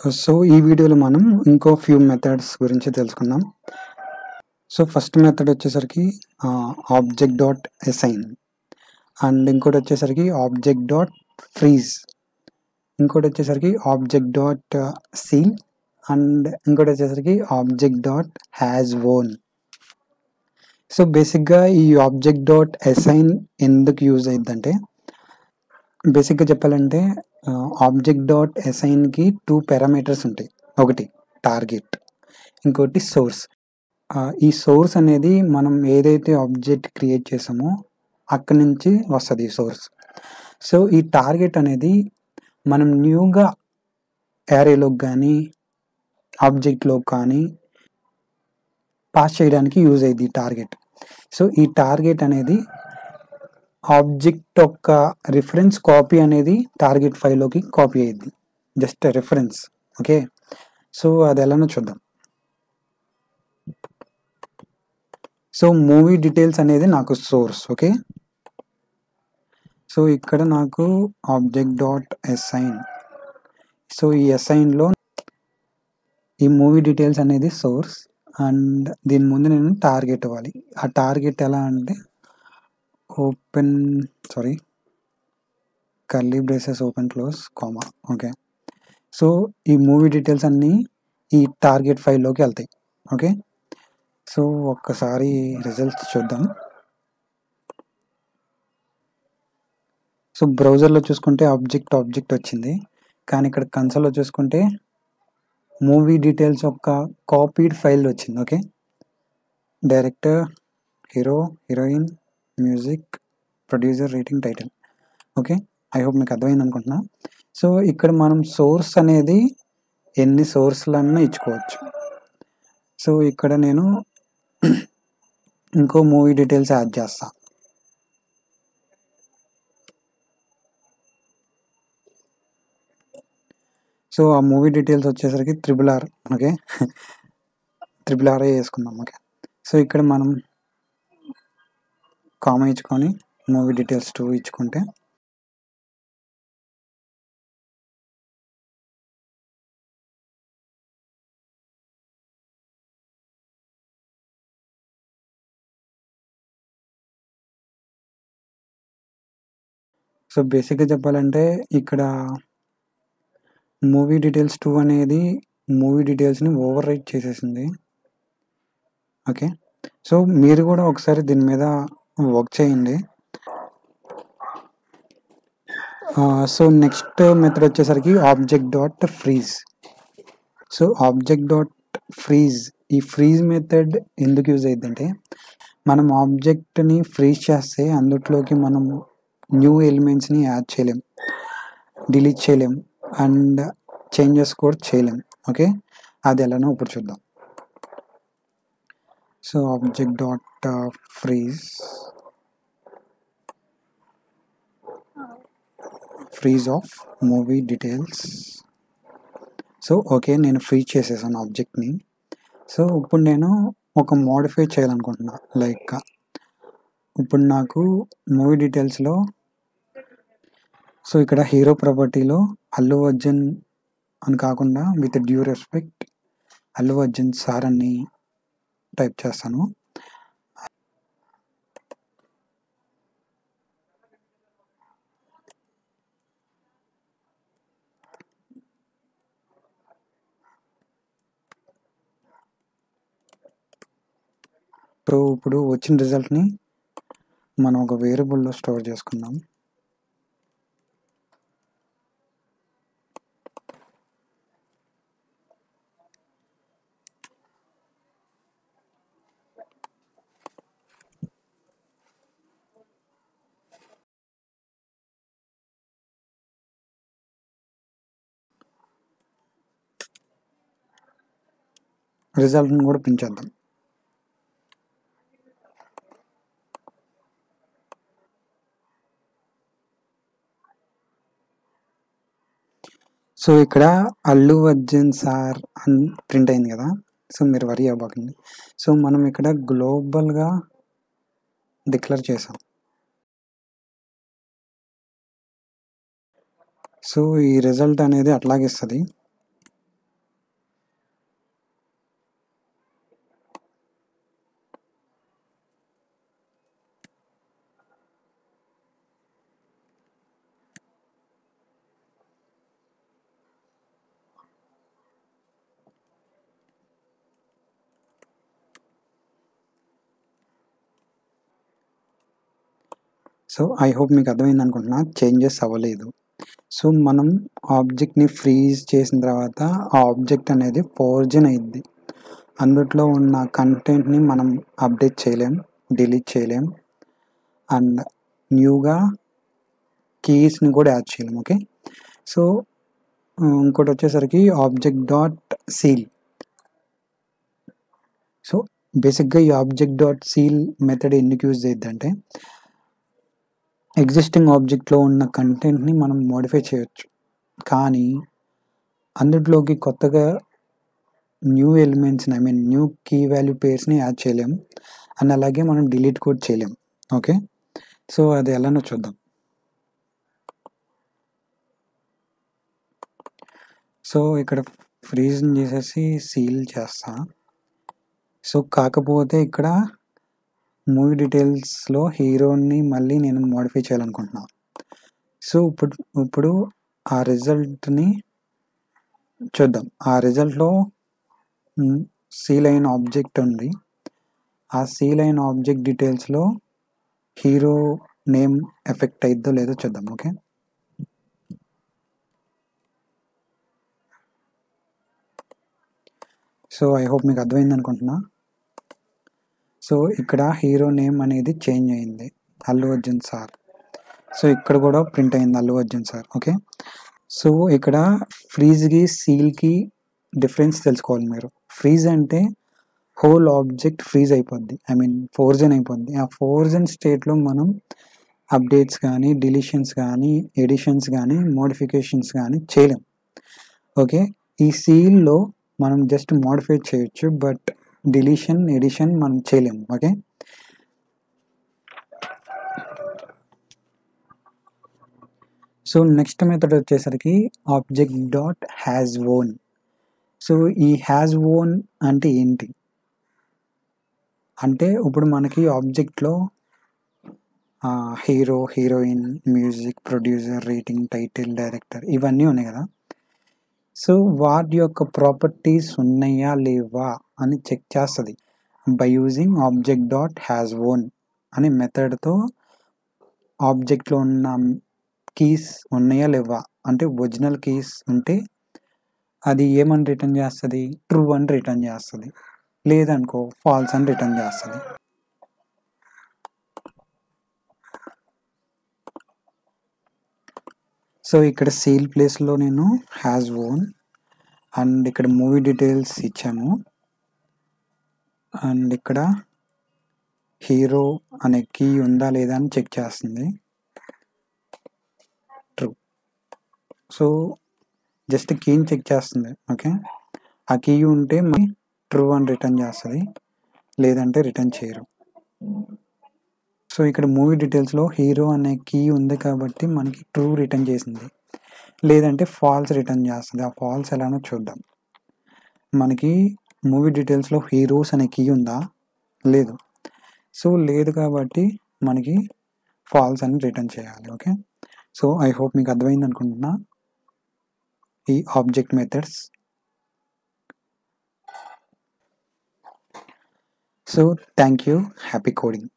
So ఈ వీడియోలో మనం ఇంకో ఫ్యూ మెథడ్స్ గురించి తెలుసుకుందాం. సో ఫస్ట్ మెథడ్ వచ్చేసరికి ఆబ్జెక్ట్ డాట్ అసైన్, అండ్ ఇంకోటి వచ్చేసరికి ఆబ్జెక్ట్ డాట్ ఫ్రీజ్, ఇంకోటి వచ్చేసరికి ఆబ్జెక్ట్ డాట్ సీల్, అండ్ ఇంకోటి వచ్చేసరికి object dot has own. So బేసిక్గా ఈ ఆబ్జెక్ట్ డాట్ అసైన్ ఎందుకు యూజ్ అయ్యిందంటే, బేసిక్గా చెప్పాలంటే ఆబ్జెక్ట్ డాట్ అసైన్కి 2 పారామీటర్స్ ఉంటాయి. ఒకటి టార్గెట్, ఇంకోటి సోర్స్. ఈ సోర్స్ అనేది మనం ఏదైతే ఆబ్జెక్ట్ క్రియేట్ చేసామో అక్కడి నుంచి వస్తుంది ఈ సోర్స్. సో ఈ టార్గెట్ అనేది మనం న్యూగా యారేలోకి కానీ ఆబ్జెక్ట్లోకి కానీ పాస్ చేయడానికి యూజ్ అయ్యింది ఈ టార్గెట్. సో ఈ టార్గెట్ అనేది ఆబ్జెక్ట్ యొక్క రిఫరెన్స్ కాపీ అనేది టార్గెట్ ఫైల్లోకి కాపీ అయ్యింది, జస్ట్ రిఫరెన్స్. ఓకే, సో అది ఎలానో చూద్దాం. సో మూవీ డీటెయిల్స్ అనేది నాకు సోర్స్. ఓకే, సో ఇక్కడ నాకు ఆబ్జెక్ట్ డాట్ అసైన్, సో ఈ అసైన్లో ఈ మూవీ డీటెయిల్స్ అనేది సోర్స్, అండ్ దీని ముందు నేను టార్గెట్ ఇవ్వాలి. ఆ టార్గెట్ ఎలా అంటే curly braces open close comma. Okay, so ఈ మూవీ డీటెయిల్స్ అన్నీ ఈ టార్గెట్ ఫైల్లోకి వెళ్తాయి. ఓకే, సో ఒక్కసారి రిజల్ట్స్ చూద్దాం. సో బ్రౌజర్లో చూసుకుంటే ఆబ్జెక్ట్ వచ్చింది, కానీ ఇక్కడ కన్సోల్లో చూసుకుంటే మూవీ డీటెయిల్స్ యొక్క కాపీడ్ ఫైల్ వచ్చింది. Okay, director, hero, heroine, music, producer, rating, title. Okay, I hope మీకు అర్థమైంది అనుకుంటున్నా. సో ఇక్కడ మనం సోర్స్ అనేది ఎన్ని సోర్స్లన్నా ఇచ్చుకోవచ్చు. సో ఇక్కడ నేను ఇంకో మూవీ డీటెయిల్స్ యాడ్ చేస్తా. సో ఆ మూవీ డీటెయిల్స్ వచ్చేసరికి RRR. ఓకే, RRR వేసుకుందాం. ఓకే, సో ఇక్కడ మనం కామా ఇచ్చుకొని మూవీ డీటెయిల్స్ 2 ఇచ్చుకుంటే సో బేసిక్గా చెప్పాలంటే ఇక్కడ మూవీ డీటెయిల్స్ 2 అనేది మూవీ డీటెయిల్స్ని ఓవర్ రైట్ చేసేసింది. ఓకే, సో మీరు కూడా ఒకసారి దీని మీద వర్క్ చేయండి. సో నెక్స్ట్ మెథడ్ వచ్చేసరికి object dot freeze. So object dot freeze, ఈ ఫ్రీజ్ మెథడ్ ఎందుకు యూజ్ అయ్యిందంటే, మనం ఆబ్జెక్ట్ని ఫ్రీజ్ చేస్తే అందులోకి మనం న్యూ ఎలిమెంట్స్ని యాడ్ చేయలేం, డిలీట్ చేయలేం, అండ్ చేంజెస్ కూడా చేయలేం. ఓకే, అది ఎలానో ఇప్పుడు చూద్దాం. So object dot freeze of movie details. So okay, నేను ఫ్రీజ్ చేసేసాను ఆబ్జెక్ట్ని. సో ఇప్పుడు నేను ఒక మోడిఫై చేయాలనుకుంటున్నా. లైక్ ఇప్పుడు నాకు మూవీ డీటెయిల్స్లో, సో ఇక్కడ హీరో ప్రాపర్టీలో అల్లు అర్జున్ అని కాకుండా with due respect Allu Arjun sir అని టైప్ చేస్తాను. సో ఇప్పుడు వచ్చిన రిజల్ట్ని మనం ఒక వేరియబుల్లో స్టోర్ చేసుకుందాం. రిజల్ట్ని కూడా ప్రింట్ చేద్దాం. సో ఇక్కడ అల్లు అర్జున్ సార్ అని ప్రింట్ అయింది కదా, సో మీరు వరీ అవ్వకండి. సో మనం ఇక్కడ గ్లోబల్గా డిక్లేర్ చేసాం. సో ఈ రిజల్ట్ అనేది అట్లాగే ఇస్తుంది. సో ఐ హోప్ మీకు అర్థమైంది అనుకుంటున్నా, చేంజెస్ అవ్వలేదు. సో మనం ఆబ్జెక్ట్ని ఫ్రీజ్ చేసిన తర్వాత ఆ ఆబ్జెక్ట్ అనేది ఫోర్జన్ అయింది. అందులో ఉన్న కంటెంట్ని మనం అప్డేట్ చేయలేం, డిలీట్ చేయలేం, అండ్ న్యూగా కీస్ని కూడా యాడ్ చేయలేం. ఓకే, సో ఇంకోటి వచ్చేసరికి ఆబ్జెక్ట్ డాట్ సీల్. సో బేసిక్గా ఈ ఆబ్జెక్ట్ డాట్ సీల్ మెథడ్ ఎందుకు యూజ్ చేద్దంటే, ఎగ్జిస్టింగ్ ఆబ్జెక్ట్లో ఉన్న కంటెంట్ని మనం మోడిఫై చేయొచ్చు, కానీ అందులోకి కొత్తగా న్యూ ఎలిమెంట్స్ని, I mean new key value పేర్స్ని యాడ్ చేయలేం, అండ్ అలాగే మనం డిలీట్ కూడా చేయలేం. ఓకే, సో అది ఎలానో చూద్దాం. సో ఇక్కడ ఫ్రీజ్ని చేసేసి సీల్ చేస్తా. సో కాకపోతే ఇక్కడ మూవీ డీటెయిల్స్లో హీరోని మళ్ళీ నేను మోడిఫై చేయాలనుకుంటున్నా. సో ఇప్పుడు ఆ రిజల్ట్ని చూద్దాం. ఆ రిజల్ట్లో సీల్ అయిన ఆబ్జెక్ట్ ఉంది. ఆ సీల్ అయిన ఆబ్జెక్ట్ డీటెయిల్స్లో హీరో నేమ్ ఎఫెక్ట్ అయిద్దో లేదో చూద్దాం. ఓకే, సో ఐ హోప్ మీకు అర్థమైంది అనుకుంటున్నా. సో ఇక్కడ హీరో నేమ్ అనేది చేంజ్ అయింది, అల్లు అర్జున్ సార్. సో ఇక్కడ కూడా ప్రింట్ అయింది Allu Arjun sir. Okay, so ఇక్కడ ఫ్రీజ్కి సీల్కి డిఫరెన్స్ తెలుసుకోవాలి మీరు. ఫ్రీజ్ అంటే హోల్ ఆబ్జెక్ట్ ఫ్రీజ్ అయిపోద్ది, ఐ మీన్ ఫోర్జన్ అయిపోద్ది. ఆ ఫోర్జన్ స్టేట్లో మనం అప్డేట్స్ కానీ, డిలీషన్స్ కానీ, ఎడిషన్స్ కానీ, మోడిఫికేషన్స్ కానీ చేయలేం. ఓకే, ఈ సీల్లో మనం జస్ట్ మోడిఫై చేయొచ్చు, బట్ డిలీషన్, ఎడిషన్ మనం చేయలేము. ఓకే, సో నెక్స్ట్ మెథడ్ వచ్చేసరికి object dot has own. So ఈ హ్యాజ్ ఓన్ అంటే ఏంటి అంటే, ఇప్పుడు మనకి ఆబ్జెక్ట్లో hero, heroine, music, producer, rating, title, director ఇవన్నీ ఉన్నాయి కదా. సో వాటి యొక్క ప్రాపర్టీస్ ఉన్నాయా లేవా అని చెక్ చేస్తుంది by using object dot has own అనే మెథడ్తో. ఆబ్జెక్ట్లో ఉన్న కీస్ ఉన్నాయా లేవా అంటే, ఒరిజినల్ కీస్ ఉంటే అది ఏమని రిటర్న్ చేస్తుంది, ట్రూ అని రిటర్న్ చేస్తుంది, లేదనుకో ఫాల్స్ అని రిటర్న్ చేస్తుంది. సో ఇక్కడ సీల్ ప్లేస్లో నేను హ్యాజ్ ఓన్ అండ్ ఇక్కడ మూవీ డీటెయిల్స్ ఇచ్చాను, అండ్ ఇక్కడ హీరో అనే కీ ఉందా లేదా అని చెక్ చేస్తుంది, ట్రూ. సో జస్ట్ కీని చెక్ చేస్తుంది. ఓకే, ఆ కీ ఉంటే మనకి ట్రూ అని రిటర్న్ చేస్తుంది, లేదంటే రిటర్న్ చేయరు. సో ఇక్కడ మూవీ డీటెయిల్స్లో హీరో అనే కీ ఉంది కాబట్టి మనకి ట్రూ రిటర్న్ చేసింది, లేదంటే ఫాల్స్ రిటర్న్ చేస్తుంది. ఆ ఫాల్స్ ఎలానో చూద్దాం. మనకి మూవీ డీటెయిల్స్లో హీరోస్ అనే కీ ఉందా, లేదు. సో లేదు కాబట్టి మనకి ఫాల్స్ అని రిటర్న్ చేయాలి. ఓకే, సో ఐ హోప్ మీకు అర్థమైంది అనుకుంటున్నా ఈ object methods. So thank you, happy coding.